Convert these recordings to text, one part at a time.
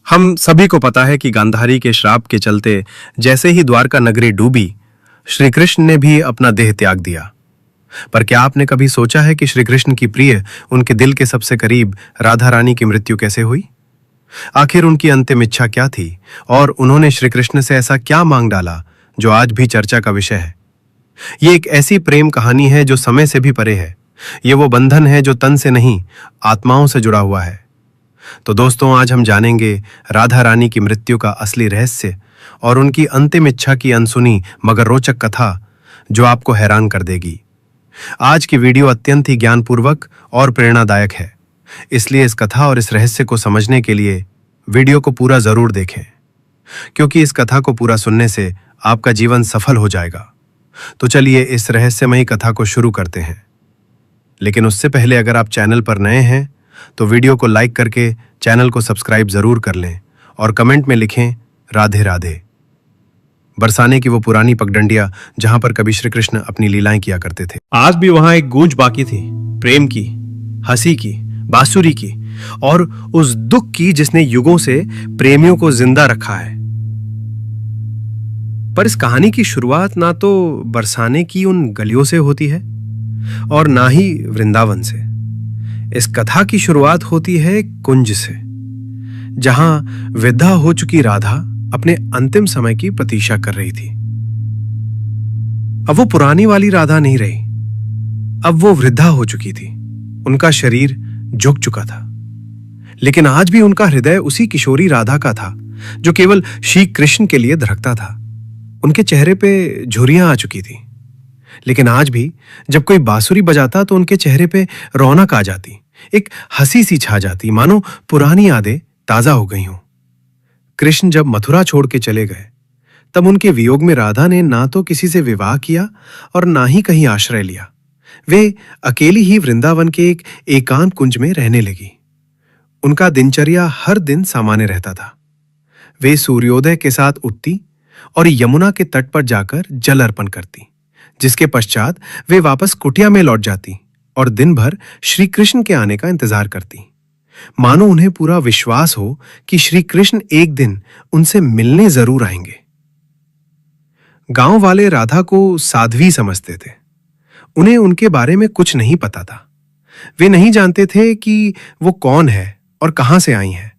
हम सभी को पता है कि गांधारी के श्राप के चलते जैसे ही द्वारका नगरी डूबी, श्री कृष्ण ने भी अपना देह त्याग दिया। पर क्या आपने कभी सोचा है कि श्री कृष्ण की प्रिय, उनके दिल के सबसे करीब राधा रानी की मृत्यु कैसे हुई? आखिर उनकी अंतिम इच्छा क्या थी और उन्होंने श्री कृष्ण से ऐसा क्या मांग डाला जो आज भी चर्चा का विषय है? ये एक ऐसी प्रेम कहानी है जो समय से भी परे है। ये वो बंधन है जो तन से नहीं, आत्माओं से जुड़ा हुआ है। तो दोस्तों, आज हम जानेंगे राधा रानी की मृत्यु का असली रहस्य और उनकी अंतिम इच्छा की अनसुनी मगर रोचक कथा जो आपको हैरान कर देगी। आज की वीडियो अत्यंत ही ज्ञानपूर्वक और प्रेरणादायक है, इसलिए इस कथा और इस रहस्य को समझने के लिए वीडियो को पूरा जरूर देखें, क्योंकि इस कथा को पूरा सुनने से आपका जीवन सफल हो जाएगा। तो चलिए इस रहस्यमयी कथा को शुरू करते हैं। लेकिन उससे पहले अगर आप चैनल पर नए हैं तो वीडियो को लाइक करके चैनल को सब्सक्राइब जरूर कर लें और कमेंट में लिखें राधे राधे। बरसाने की वो पुरानी पगडंडियां जहां पर कभी श्री कृष्ण अपनी लीलाएं किया करते थे, आज भी वहां एक गूंज बाकी थी, प्रेम की, हंसी की, बांसुरी की और उस दुख की जिसने युगों से प्रेमियों को जिंदा रखा है। पर इस कहानी की शुरुआत ना तो बरसाने की उन गलियों से होती है और ना ही वृंदावन से। इस कथा की शुरुआत होती है कुंज से, जहां विदा हो चुकी राधा अपने अंतिम समय की प्रतीक्षा कर रही थी। अब वो पुरानी वाली राधा नहीं रही, अब वो वृद्धा हो चुकी थी। उनका शरीर झुक चुका था, लेकिन आज भी उनका हृदय उसी किशोरी राधा का था जो केवल श्री कृष्ण के लिए धड़कता था। उनके चेहरे पे झुर्रियां आ चुकी थी, लेकिन आज भी जब कोई बांसुरी बजाता तो उनके चेहरे पे रौनक आ जाती, एक हंसी सी छा जाती, मानो पुरानी यादें ताजा हो गई हों। कृष्ण जब मथुरा छोड़ के चले गए, तब उनके वियोग में राधा ने ना तो किसी से विवाह किया और ना ही कहीं आश्रय लिया। वे अकेली ही वृंदावन के एक एकांत कुंज में रहने लगी। उनका दिनचर्या हर दिन सामान्य रहता था। वे सूर्योदय के साथ उठती और यमुना के तट पर जाकर जल अर्पण करती, जिसके पश्चात वे वापस कुटिया में लौट जाती और दिन भर श्री कृष्ण के आने का इंतजार करती, मानो उन्हें पूरा विश्वास हो कि श्री कृष्ण एक दिन उनसे मिलने जरूर आएंगे। गांव वाले राधा को साध्वी समझते थे। उन्हें उनके बारे में कुछ नहीं पता था। वे नहीं जानते थे कि वो कौन है और कहां से आई हैं,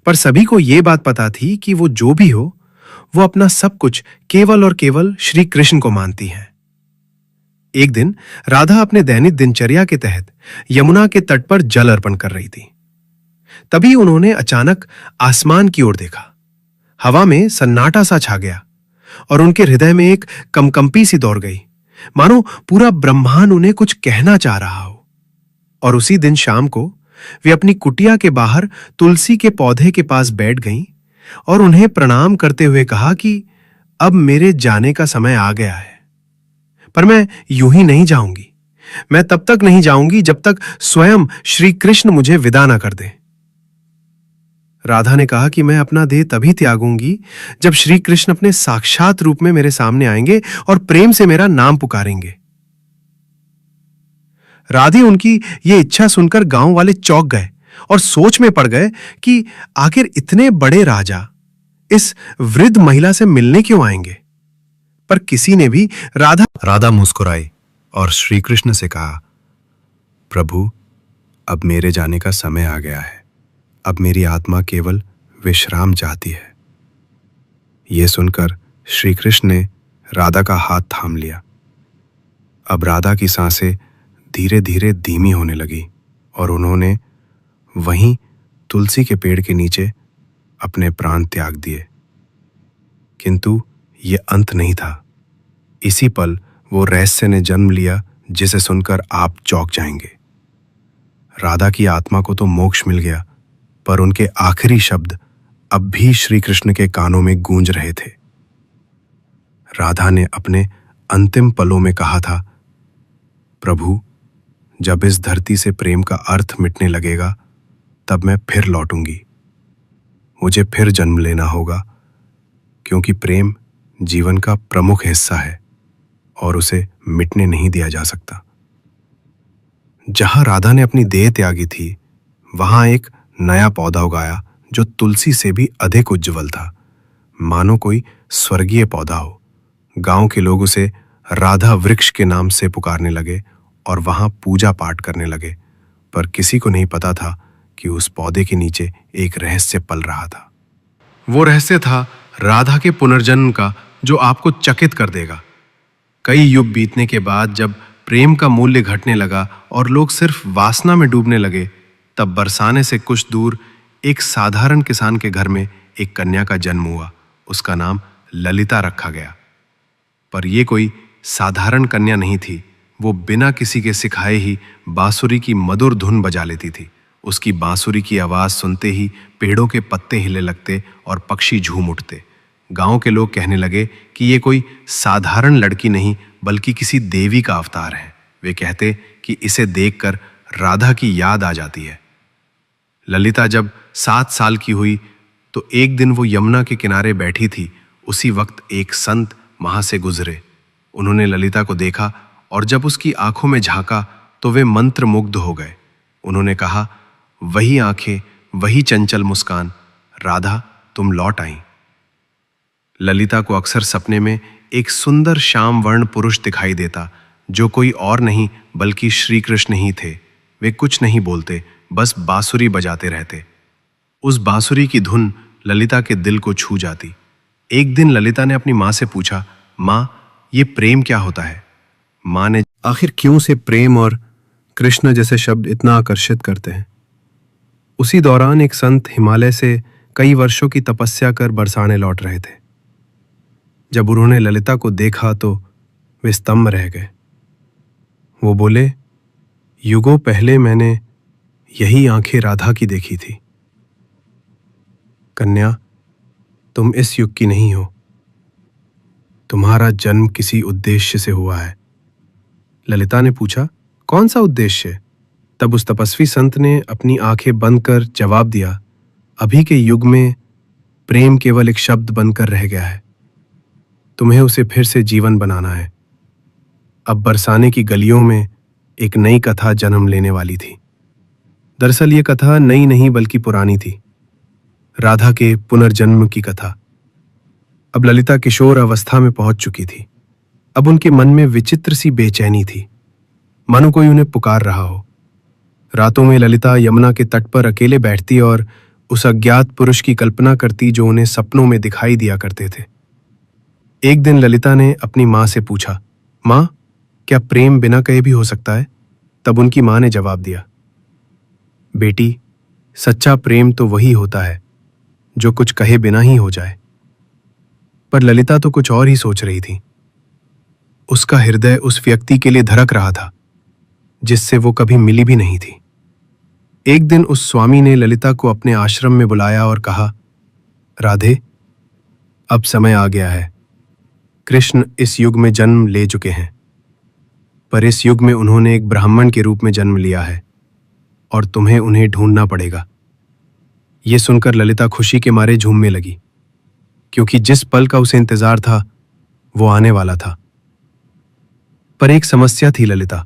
पर सभी को यह बात पता थी कि वो जो भी हो, वो अपना सब कुछ केवल और केवल श्री कृष्ण को मानती है। एक दिन राधा अपने दैनिक दिनचर्या के तहत यमुना के तट पर जल अर्पण कर रही थी। तभी उन्होंने अचानक आसमान की ओर देखा। हवा में सन्नाटा सा छा गया और उनके हृदय में एक कंपकंपी सी दौड़ गई, मानो पूरा ब्रह्मांड उन्हें कुछ कहना चाह रहा हो। और उसी दिन शाम को वे अपनी कुटिया के बाहर तुलसी के पौधे के पास बैठ गईं और उन्हें प्रणाम करते हुए कहा कि अब मेरे जाने का समय आ गया है, पर मैं यूं ही नहीं जाऊंगी। मैं तब तक नहीं जाऊंगी जब तक स्वयं श्री कृष्ण मुझे विदा न कर दे। राधा ने कहा कि मैं अपना देह तभी त्यागूंगी जब श्री कृष्ण अपने साक्षात रूप में मेरे सामने आएंगे और प्रेम से मेरा नाम पुकारेंगे। राधे उनकी ये इच्छा सुनकर गांव वाले चौंक गए और सोच में पड़ गए कि आखिर इतने बड़े राजा इस वृद्ध महिला से मिलने क्यों आएंगे। पर किसी ने भी राधा मुस्कुराई और श्री कृष्ण से कहा, प्रभु, अब मेरे जाने का समय आ गया है। अब मेरी आत्मा केवल विश्राम चाहती है। यह सुनकर श्री कृष्ण ने राधा का हाथ थाम लिया। अब राधा की सांसें धीरे धीरे धीमी होने लगी और उन्होंने वहीं तुलसी के पेड़ के नीचे अपने प्राण त्याग दिए। किंतु यह अंत नहीं था। इसी पल वो रहस्य ने जन्म लिया जिसे सुनकर आप चौंक जाएंगे। राधा की आत्मा को तो मोक्ष मिल गया, पर उनके आखिरी शब्द अब भी श्री कृष्ण के कानों में गूंज रहे थे। राधा ने अपने अंतिम पलों में कहा था, प्रभु, जब इस धरती से प्रेम का अर्थ मिटने लगेगा, तब मैं फिर लौटूंगी। मुझे फिर जन्म लेना होगा, क्योंकि प्रेम जीवन का प्रमुख हिस्सा है और उसे मिटने नहीं दिया जा सकता। जहां राधा ने अपनी देह त्यागी थी, वहां एक नया पौधा उगाया जो तुलसी से भी अधिक उज्जवल था, मानो कोई स्वर्गीय पौधा हो। गांव के लोग उसे राधा वृक्ष के नाम से पुकारने लगे और वहां पूजा पाठ करने लगे, पर किसी को नहीं पता था कि उस पौधे के नीचे एक रहस्य पल रहा था। वो रहस्य था राधा के पुनर्जन्म का, जो आपको चकित कर देगा। कई युग बीतने के बाद जब प्रेम का मूल्य घटने लगा और लोग सिर्फ वासना में डूबने लगे, तब बरसाने से कुछ दूर एक साधारण किसान के घर में एक कन्या का जन्म हुआ। उसका नाम ललिता रखा गया। पर यह कोई साधारण कन्या नहीं थी। वो बिना किसी के सिखाए ही बांसुरी की मधुर धुन बजा लेती थी। उसकी बांसुरी की आवाज सुनते ही पेड़ों के पत्ते हिले लगते और पक्षी झूम उठते। गांव के लोग कहने लगे कि ये कोई साधारण लड़की नहीं, बल्कि किसी देवी का अवतार है। वे कहते कि इसे देखकर राधा की याद आ जाती है। ललिता जब 7 साल की हुई तो एक दिन वो यमुना के किनारे बैठी थी। उसी वक्त एक संत वहां से गुजरे। उन्होंने ललिता को देखा और जब उसकी आंखों में झांका तो वे मंत्रमुग्ध हो गए। उन्होंने कहा, वही आंखें, वही चंचल मुस्कान, राधा तुम लौट आई। ललिता को अक्सर सपने में एक सुंदर श्याम वर्ण पुरुष दिखाई देता, जो कोई और नहीं बल्कि श्री कृष्ण ही थे। वे कुछ नहीं बोलते, बस बांसुरी बजाते रहते। उस बांसुरी की धुन ललिता के दिल को छू जाती। एक दिन ललिता ने अपनी माँ से पूछा, माँ, ये प्रेम क्या होता है? माँ ने, आखिर क्यों से प्रेम और कृष्ण जैसे शब्द इतना आकर्षित करते हैं? उसी दौरान एक संत हिमालय से कई वर्षों की तपस्या कर बरसाने लौट रहे थे। जब उन्होंने ललिता को देखा तो वे स्तंभ रह गए। वो बोले, युगों पहले मैंने यही आंखें राधा की देखी थी। कन्या, तुम इस युग की नहीं हो। तुम्हारा जन्म किसी उद्देश्य से हुआ है। ललिता ने पूछा, कौन सा उद्देश्य? तब उस तपस्वी संत ने अपनी आंखें बंद कर जवाब दिया, अभी के युग में प्रेम केवल एक शब्द बनकर रह गया है। तुम्हें उसे फिर से जीवन बनाना है। अब बरसाने की गलियों में एक नई कथा जन्म लेने वाली थी। दरअसल ये कथा नई नहीं बल्कि पुरानी थी, राधा के पुनर्जन्म की कथा। अब ललिता किशोर अवस्था में पहुंच चुकी थी। अब उनके मन में विचित्र सी बेचैनी थी, मानो कोई उन्हें पुकार रहा हो। रातों में ललिता यमुना के तट पर अकेले बैठती और उस अज्ञात पुरुष की कल्पना करती जो उन्हें सपनों में दिखाई दिया करते थे। एक दिन ललिता ने अपनी माँ से पूछा, माँ, क्या प्रेम बिना कहे भी हो सकता है? तब उनकी माँ ने जवाब दिया, बेटी, सच्चा प्रेम तो वही होता है जो कुछ कहे बिना ही हो जाए। पर ललिता तो कुछ और ही सोच रही थी। उसका हृदय उस व्यक्ति के लिए धड़क रहा था जिससे वो कभी मिली भी नहीं थी। एक दिन उस स्वामी ने ललिता को अपने आश्रम में बुलाया और कहा, राधे, अब समय आ गया है। कृष्ण इस युग में जन्म ले चुके हैं, पर इस युग में उन्होंने एक ब्राह्मण के रूप में जन्म लिया है और तुम्हें उन्हें ढूंढना पड़ेगा। यह सुनकर ललिता खुशी के मारे झूमने लगी, क्योंकि जिस पल का उसे इंतजार था वो आने वाला था। पर एक समस्या थी ललिता,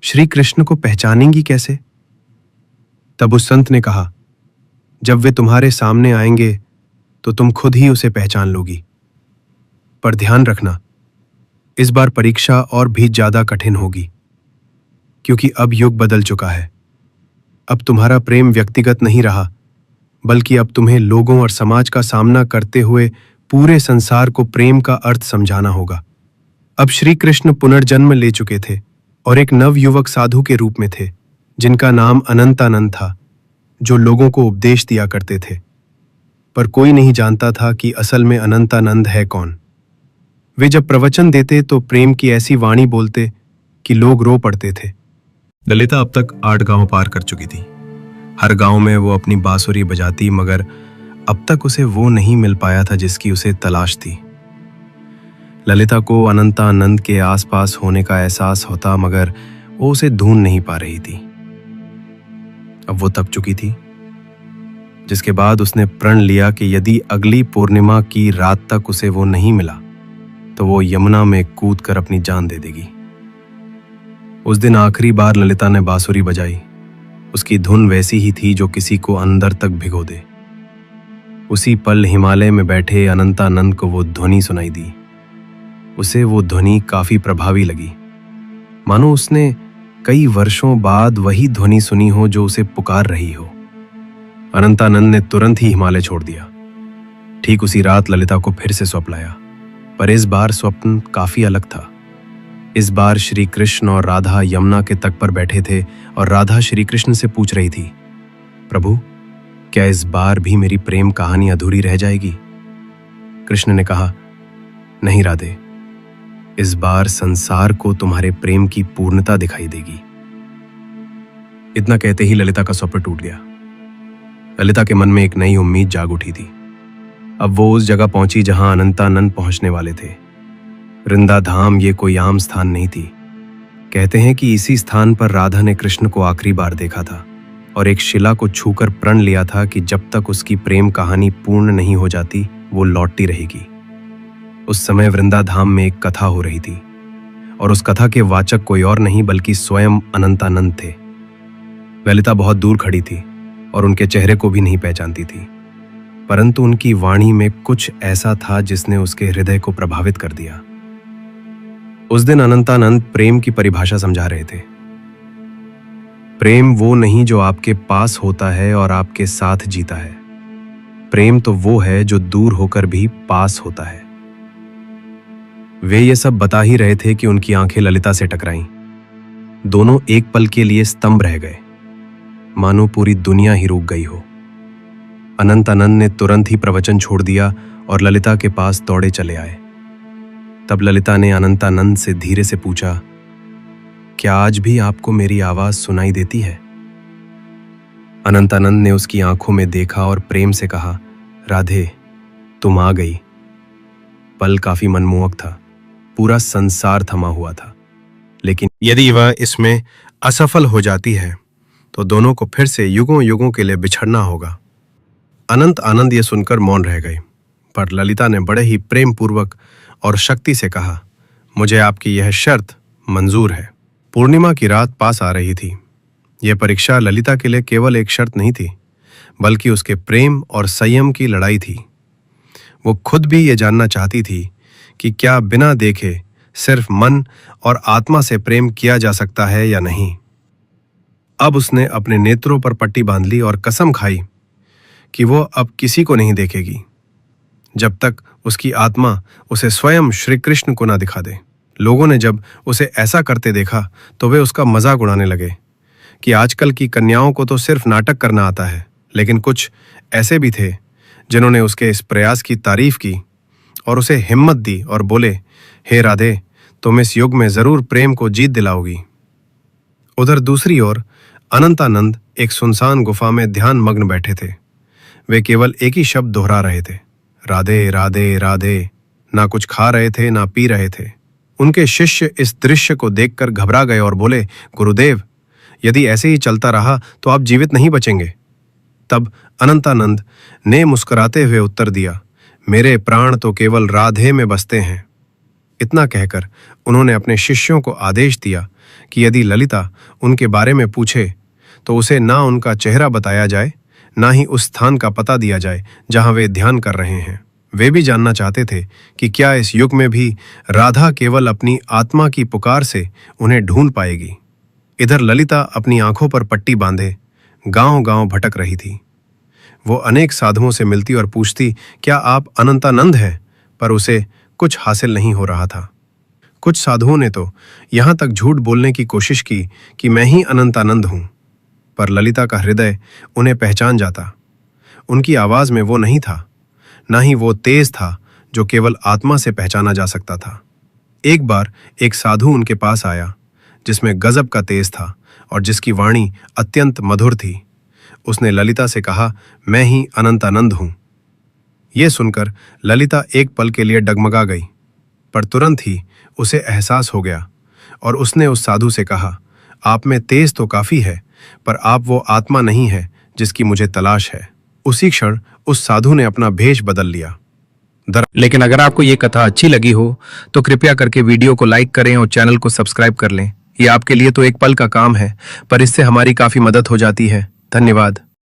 श्री कृष्ण को पहचानेंगी कैसे? तब उस संत ने कहा, जब वे तुम्हारे सामने आएंगे तो तुम खुद ही उसे पहचान लोगी। पर ध्यान रखना, इस बार परीक्षा और भी ज्यादा कठिन होगी, क्योंकि अब युग बदल चुका है। अब तुम्हारा प्रेम व्यक्तिगत नहीं रहा, बल्कि अब तुम्हें लोगों और समाज का सामना करते हुए पूरे संसार को प्रेम का अर्थ समझाना होगा। अब श्री कृष्ण पुनर्जन्म ले चुके थे और एक नवयुवक साधु के रूप में थे, जिनका नाम अनंतानंद था, जो लोगों को उपदेश दिया करते थे। पर कोई नहीं जानता था कि असल में अनंतानंद है कौन। वे जब प्रवचन देते तो प्रेम की ऐसी वाणी बोलते कि लोग रो पड़ते थे। ललिता अब तक 8 गांव पार कर चुकी थी। हर गांव में वो अपनी बांसुरी बजाती, मगर अब तक उसे वो नहीं मिल पाया था जिसकी उसे तलाश थी। ललिता को अनंतानंद के आसपास होने का एहसास होता, मगर वो उसे ढूंढ नहीं पा रही थी। अब वो थक चुकी थी, जिसके बाद उसने प्रण लिया कि यदि अगली पूर्णिमा की रात तक उसे वो नहीं मिला तो वो यमुना में कूद कर अपनी जान दे देगी। उस दिन आखिरी बार ललिता ने बांसुरी बजाई। उसकी धुन वैसी ही थी जो किसी को अंदर तक भिगो दे। उसी पल हिमालय में बैठे अनंतानंद को वो ध्वनि सुनाई दी। उसे वो ध्वनि काफी प्रभावी लगी, मानो उसने कई वर्षों बाद वही ध्वनि सुनी हो जो उसे पुकार रही हो। अनंतानंद ने तुरंत ही हिमालय छोड़ दिया। ठीक उसी रात ललिता को फिर से स्वप्न आया, पर इस बार स्वप्न काफी अलग था। इस बार श्री कृष्ण और राधा यमुना के तट पर बैठे थे और राधा श्री कृष्ण से पूछ रही थी, प्रभु, क्या इस बार भी मेरी प्रेम कहानी अधूरी रह जाएगी? कृष्ण ने कहा, नहीं राधे, इस बार संसार को तुम्हारे प्रेम की पूर्णता दिखाई देगी। इतना कहते ही ललिता का स्वप्न टूट गया। ललिता के मन में एक नई उम्मीद जाग उठी थी। अब वो उस जगह पहुंची जहां अनंतानंद पहुंचने वाले थे। वृंदा धाम ये कोई आम स्थान नहीं थी। कहते हैं कि इसी स्थान पर राधा ने कृष्ण को आखिरी बार देखा था और एक शिला को छूकर प्रण लिया था कि जब तक उसकी प्रेम कहानी पूर्ण नहीं हो जाती वो लौटती रहेगी। उस समय वृंदा धाम में एक कथा हो रही थी और उस कथा के वाचक कोई और नहीं बल्कि स्वयं अनंतानंद थे। ललिता बहुत दूर खड़ी थी और उनके चेहरे को भी नहीं पहचानती थी, परंतु उनकी वाणी में कुछ ऐसा था जिसने उसके हृदय को प्रभावित कर दिया। उस दिन अनंतानंद प्रेम की परिभाषा समझा रहे थे। प्रेम वो नहीं जो आपके पास होता है और आपके साथ जीता है। प्रेम तो वो है जो दूर होकर भी पास होता है। वे ये सब बता ही रहे थे कि उनकी आंखें ललिता से टकराईं। दोनों एक पल के लिए स्तंभ रह गए, मानो पूरी दुनिया ही रुक गई हो। अनंतानंद ने तुरंत ही प्रवचन छोड़ दिया और ललिता के पास दौड़े चले आए। तब ललिता ने अनंतानंद से धीरे से पूछा, क्या आज भी आपको मेरी आवाज सुनाई देती है? अनंतानंद ने उसकी आंखों में देखा और प्रेम से कहा, राधे, तुम आ गई। पल काफी मनमोहक था। पूरा संसार थमा हुआ था, लेकिन यदि वह इसमें असफल हो जाती है तो दोनों को फिर से युगों युगों के लिए बिछड़ना होगा। अनंत आनंद ये सुनकर मौन रह गए, पर ललिता ने बड़े ही प्रेम पूर्वक और शक्ति से कहा, मुझे आपकी यह शर्त मंजूर है। पूर्णिमा की रात पास आ रही थी। यह परीक्षा ललिता के लिए केवल एक शर्त नहीं थी, बल्कि उसके प्रेम और संयम की लड़ाई थी। वो खुद भी ये जानना चाहती थी कि क्या बिना देखे सिर्फ मन और आत्मा से प्रेम किया जा सकता है या नहीं। अब उसने अपने नेत्रों पर पट्टी बांध ली और कसम खाई कि वो अब किसी को नहीं देखेगी जब तक उसकी आत्मा उसे स्वयं श्री कृष्ण को ना दिखा दे। लोगों ने जब उसे ऐसा करते देखा तो वे उसका मजाक उड़ाने लगे कि आजकल की कन्याओं को तो सिर्फ नाटक करना आता है। लेकिन कुछ ऐसे भी थे जिन्होंने उसके इस प्रयास की तारीफ की और उसे हिम्मत दी और बोले, हे राधे, तुम इस युग में जरूर प्रेम को जीत दिलाओगी। उधर दूसरी ओर अनंतानंद एक सुनसान गुफा में ध्यान मग्न बैठे थे। वे केवल एक ही शब्द दोहरा रहे थे, राधे राधे राधे। ना कुछ खा रहे थे ना पी रहे थे। उनके शिष्य इस दृश्य को देखकर घबरा गए और बोले, गुरुदेव, यदि ऐसे ही चलता रहा तो आप जीवित नहीं बचेंगे। तब अनंतानंद ने मुस्कुराते हुए उत्तर दिया, मेरे प्राण तो केवल राधे में बसते हैं। इतना कहकर उन्होंने अपने शिष्यों को आदेश दिया कि यदि ललिता उनके बारे में पूछे तो उसे ना उनका चेहरा बताया जाए, ना ही उस स्थान का पता दिया जाए जहां वे ध्यान कर रहे हैं। वे भी जानना चाहते थे कि क्या इस युग में भी राधा केवल अपनी आत्मा की पुकार से उन्हें ढूंढ पाएगी। इधर ललिता अपनी आंखों पर पट्टी बांधे गांव-गांव भटक रही थी। वो अनेक साधुओं से मिलती और पूछती, क्या आप अनंतानंद हैं? पर उसे कुछ हासिल नहीं हो रहा था। कुछ साधुओं ने तो यहां तक झूठ बोलने की कोशिश की कि मैं ही अनंतानंद हूं, पर ललिता का हृदय उन्हें पहचान जाता। उनकी आवाज में वो नहीं था, ना ही वो तेज था जो केवल आत्मा से पहचाना जा सकता था। एक बार एक साधु उनके पास आया जिसमें गजब का तेज था और जिसकी वाणी अत्यंत मधुर थी। उसने ललिता से कहा, मैं ही अनंतानंद हूं। यह सुनकर ललिता एक पल के लिए डगमगा गई, पर तुरंत ही उसे एहसास हो गया और उसने उस साधु से कहा, आप में तेज तो काफी है, पर आप वो आत्मा नहीं है जिसकी मुझे तलाश है। उसी क्षण उस साधु ने अपना भेष बदल लिया। लेकिन अगर आपको ये कथा अच्छी लगी हो तो कृपया करके वीडियो को लाइक करें और चैनल को सब्सक्राइब कर लें। ये आपके लिए तो एक पल का काम है, पर इससे हमारी काफी मदद हो जाती है। धन्यवाद।